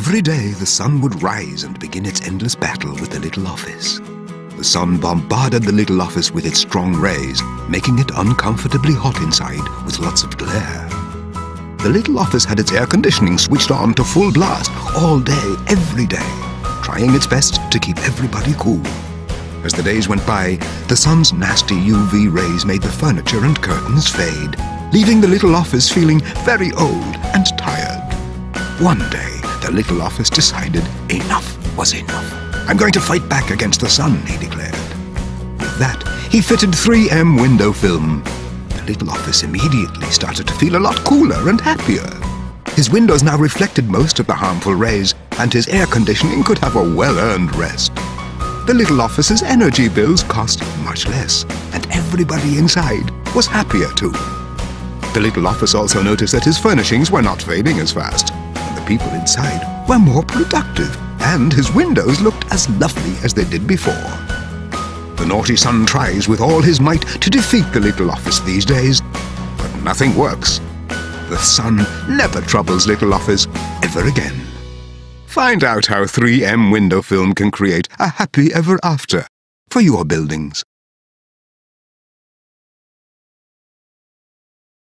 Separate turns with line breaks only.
Every day the sun would rise and begin its endless battle with the little office. The sun bombarded the little office with its strong rays, making it uncomfortably hot inside with lots of glare. The little office had its air conditioning switched on to full blast all day, every day, trying its best to keep everybody cool. As the days went by, the sun's nasty UV rays made the furniture and curtains fade, leaving the little office feeling very old and tired. One day, the little office decided enough was enough. "I'm going to fight back against the sun," he declared. With that, he fitted 3M window film. The little office immediately started to feel a lot cooler and happier. His windows now reflected most of the harmful rays, and his air conditioning could have a well-earned rest. The little office's energy bills cost much less, and everybody inside was happier too. The little office also noticed that his furnishings were not fading as fast, and the people inside were more productive, and his windows looked as lovely as they did before. The naughty sun tries with all his might to defeat the little office these days, but nothing works. The sun never troubles little office ever again. Find out how 3M window film can create a happy ever after for your buildings.